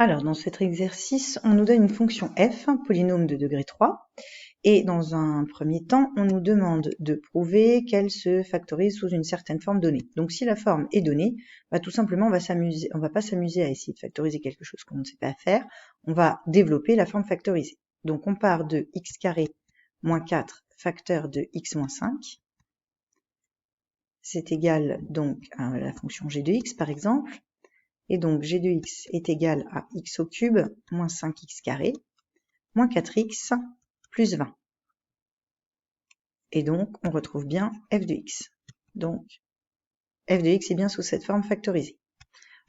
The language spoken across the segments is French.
Alors, dans cet exercice, on nous donne une fonction f, un polynôme de degré 3, et dans un premier temps, on nous demande de prouver qu'elle se factorise sous une certaine forme donnée. Donc, si la forme est donnée, tout simplement, on va pas s'amuser à essayer de factoriser quelque chose qu'on ne sait pas faire, on va développer la forme factorisée. Donc, on part de x carré moins 4 facteur de x moins 5, c'est égal donc à la fonction g de x, par exemple. Et donc, g de x est égal à x au cube moins 5x carré moins 4x plus 20. Et donc, on retrouve bien f de x. Donc, f de x est bien sous cette forme factorisée.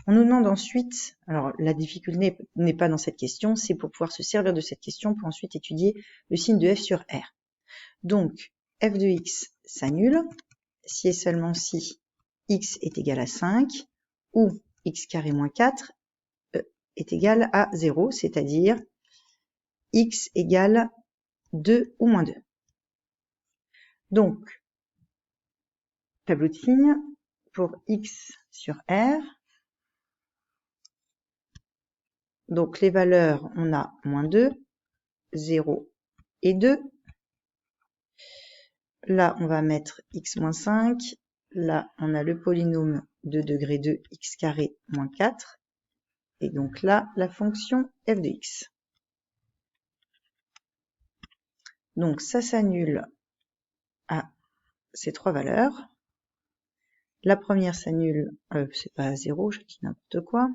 On nous demande ensuite, alors la difficulté n'est pas dans cette question, c'est pour pouvoir se servir de cette question pour ensuite étudier le signe de f sur r. Donc, f de x s'annule si et seulement si x est égal à 5 ou x carré moins 4 est égal à 0, c'est-à-dire x égale 2 ou moins 2. Donc, tableau de signes pour x sur r. Donc, les valeurs, on a moins 2, 0 et 2. Là, on va mettre x moins 5. Là, on a le polynôme de degré 2, x carré moins 4. Et donc là, la fonction f de x. Donc, ça s'annule à ces trois valeurs. La première s'annule, c'est pas à 0, je dis n'importe quoi.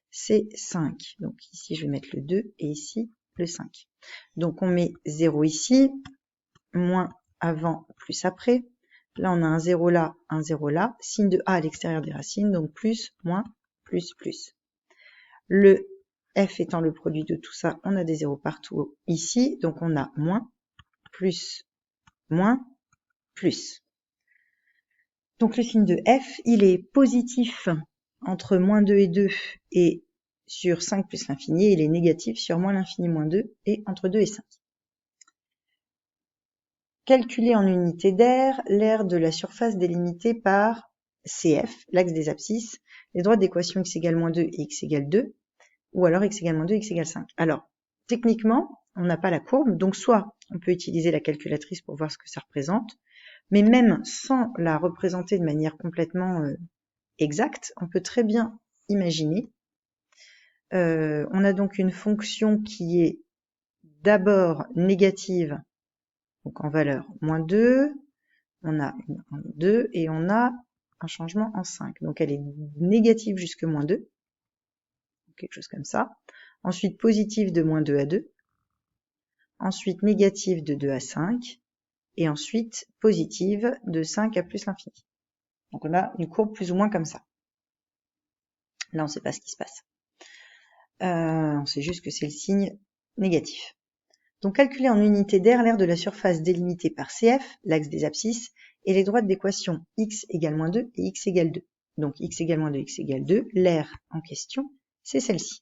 C'est 5. Donc ici, je vais mettre le 2 et ici, le 5. Donc on met 0 ici, moins avant, plus après. Là, on a un 0 là, un 0 là. Signe de A à l'extérieur des racines, donc plus, moins, plus, plus. Le f étant le produit de tout ça, on a des zéros partout ici. Donc on a moins, plus, donc le signe de f, il est positif entre moins 2 et 2 et sur 5 plus l'infini, et il est négatif sur moins l'infini moins 2 et entre 2 et 5. Calculer en unité d'aire l'aire de la surface délimitée par CF, l'axe des abscisses, les droites d'équation x égale moins 2 et x égale 2, ou alors x égale moins 2 et x égale 5. Alors, techniquement, on n'a pas la courbe, donc soit on peut utiliser la calculatrice pour voir ce que ça représente, mais même sans la représenter de manière complètement exacte, on peut très bien imaginer. On a donc une fonction qui est d'abord négative, donc en valeur moins 2, on a une 2 et on a un changement en 5. Donc elle est négative jusque moins 2, quelque chose comme ça. Ensuite positive de moins 2 à 2. Ensuite négative de 2 à 5. Et ensuite positive de 5 à plus l'infini. Donc on a une courbe plus ou moins comme ça. Là on ne sait pas ce qui se passe. On sait juste que c'est le signe négatif. Donc calculer en unité d'aire l'aire de la surface délimitée par CF, l'axe des abscisses, et les droites d'équation x égale moins 2 et x égale 2. Donc x égale moins 2, x égale 2, l'aire en question, c'est celle-ci.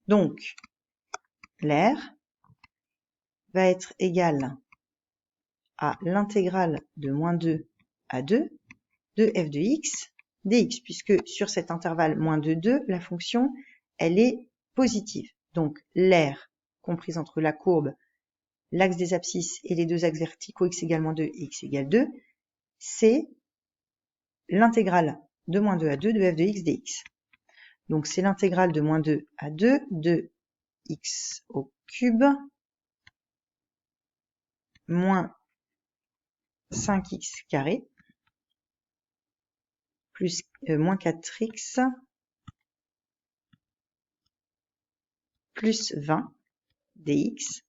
Donc, l'aire va être égale à l'intégrale de moins 2 à 2 de f de x dx, puisque sur cet intervalle moins 2, 2, la fonction, elle est positive. Donc, l'aire comprise entre la courbe, l'axe des abscisses et les deux axes verticaux x égale moins 2 et x égale 2, c'est l'intégrale de moins 2 à 2 de f de x dx. Donc, c'est l'intégrale de moins 2 à 2 de x au cube moins 5x carré plus moins 4x plus 20 dx.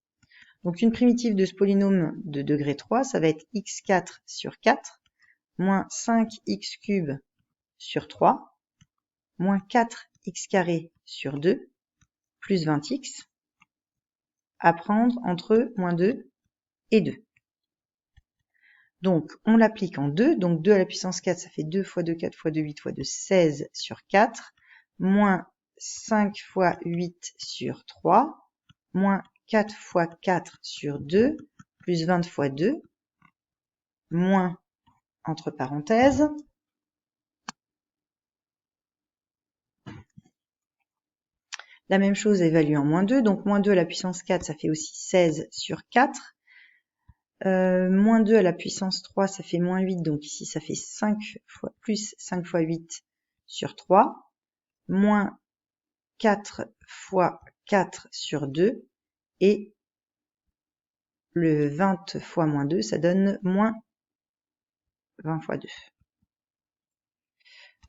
Donc une primitive de ce polynôme de degré 3, ça va être x4 sur 4 moins 5x cube sur 3 moins 4x carré sur 2 plus 20x à prendre entre moins 2 et 2. Donc, on l'applique en 2. Donc, 2 à la puissance 4, ça fait 2 fois 2, 4 fois 2, 8 fois 2, 16 sur 4. Moins 5 fois 8 sur 3, moins 4 fois 4 sur 2, plus 20 fois 2, moins, entre parenthèses, la même chose évaluée en moins 2, donc moins 2 à la puissance 4, ça fait aussi 16 sur 4. Moins 2 à la puissance 3, ça fait moins 8, donc ici ça fait 5 fois, plus 5 fois 8 sur 3, moins 4 fois 4 sur 2, et le 20 fois moins 2, ça donne moins 20 fois 2.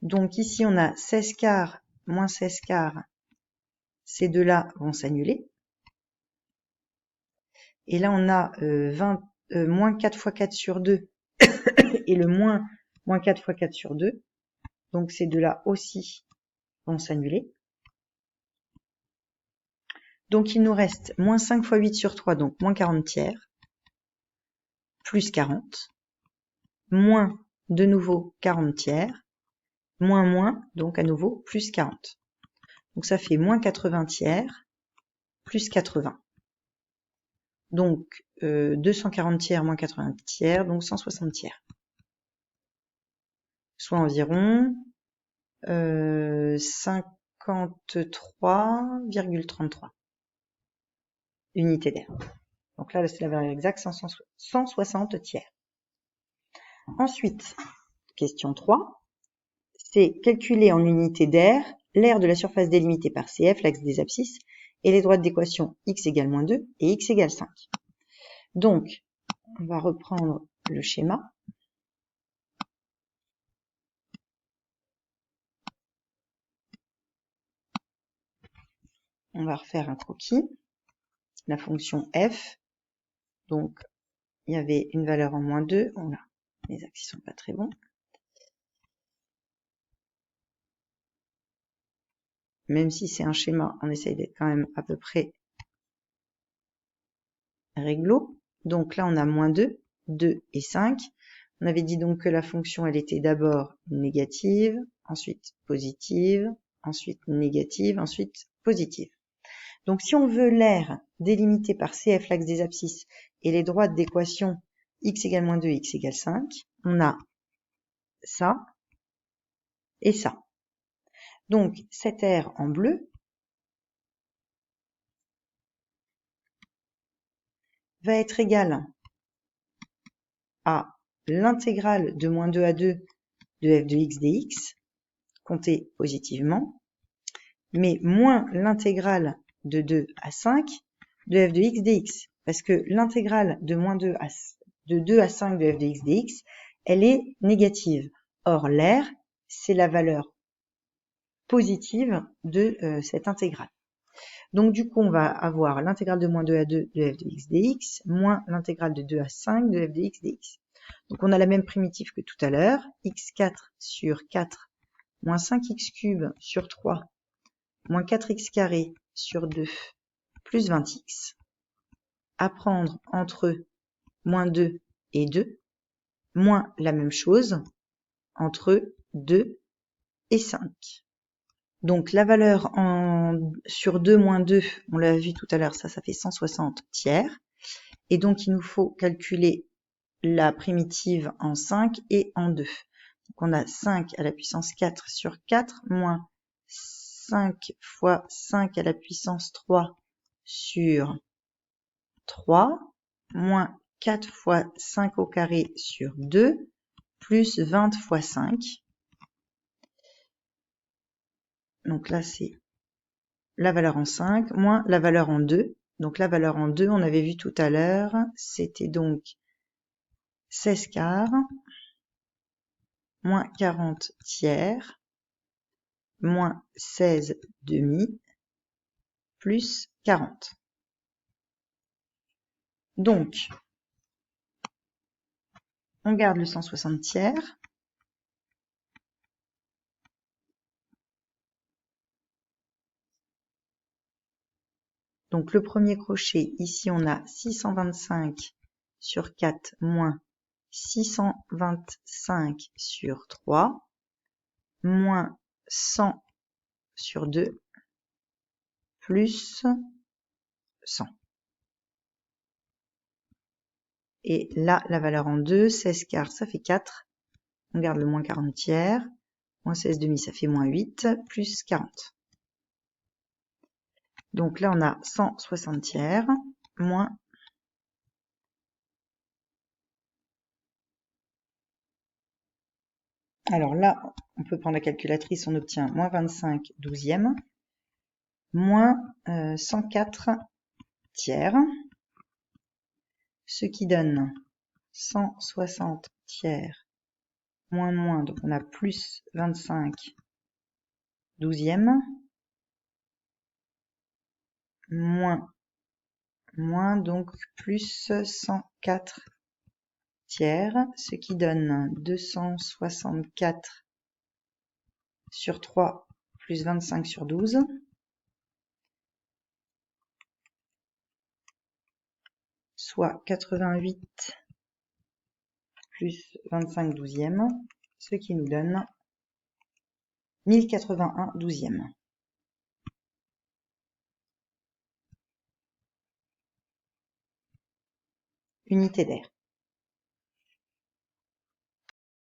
Donc ici on a 16 quarts moins 16 quarts, ces deux-là vont s'annuler. Et là on a moins 4 fois 4 sur 2 et le moins 4 fois 4 sur 2. Donc ces deux-là aussi vont s'annuler. Donc il nous reste moins 5 fois 8 sur 3, donc moins 40 tiers, plus 40, moins de nouveau 40 tiers, moins, donc à nouveau plus 40. Donc ça fait moins 80 tiers, plus 80. Donc 240 tiers moins 80 tiers, donc 160 tiers. Soit environ 53,33 unités d'air. Donc là, c'est la valeur exacte, 160 tiers. Ensuite, question 3, c'est calculer en unités d'air l'aire de la surface délimitée par CF, l'axe des abscisses, et les droites d'équation x égale moins 2 et x égale 5. Donc, on va reprendre le schéma. On va refaire un croquis. La fonction f, donc il y avait une valeur en moins 2. Oh là, les axes sont pas très bons. Même si c'est un schéma, on essaye d'être quand même à peu près réglo. Donc là, on a moins 2, 2 et 5. On avait dit donc que la fonction, elle était d'abord négative, ensuite positive, ensuite négative, ensuite positive. Donc si on veut l'aire délimitée par CF, l'axe des abscisses, et les droites d'équation x égale moins 2 et x égale 5, on a ça et ça. Donc cette aire en bleu va être égale à l'intégrale de moins 2 à 2 de f de x dx, comptée positivement, mais moins l'intégrale de 2 à 5 de f de x dx. Parce que l'intégrale de moins 2 à 5 de f de x dx, elle est négative. Or, l'aire, c'est la valeur positive de cette intégrale. Donc, du coup, on va avoir l'intégrale de moins 2 à 2 de f de x dx, moins l'intégrale de 2 à 5 de f de x dx. Donc, on a la même primitive que tout à l'heure, x4 sur 4 moins 5x cube sur 3 moins 4x carré sur 2 plus 20x, à prendre entre moins 2 et 2, moins la même chose entre 2 et 5. Donc la valeur sur 2 moins 2, on l'a vu tout à l'heure, ça fait 160 tiers. Et donc il nous faut calculer la primitive en 5 et en 2. Donc on a 5 à la puissance 4 sur 4, moins 5 fois 5 à la puissance 3 sur 3, moins 4 fois 5 au carré sur 2, plus 20 fois 5. Donc là, c'est la valeur en 5, moins la valeur en 2. Donc la valeur en 2, on avait vu tout à l'heure, c'était donc 16 quarts, moins 40 tiers, moins 16 demi, plus 40. Donc, on garde le 160 tiers. Donc le premier crochet, ici on a 625 sur 4 moins 625 sur 3 moins 100 sur 2 plus 100. Et là, la valeur en 2, 16 quarts, ça fait 4. On garde le moins 40 tiers. Moins 16 demi, ça fait moins 8, plus 40. Donc là, on a 160 tiers, moins... Alors là, on peut prendre la calculatrice, on obtient moins 25 douzièmes, moins 104 tiers, ce qui donne 160 tiers, moins, donc on a plus 25 douzièmes, moins, donc plus 104 tiers, ce qui donne 264 sur 3 plus 25 sur 12, soit 88 plus 25 douzièmes, ce qui nous donne 1081 douzièmes. Unité d'air.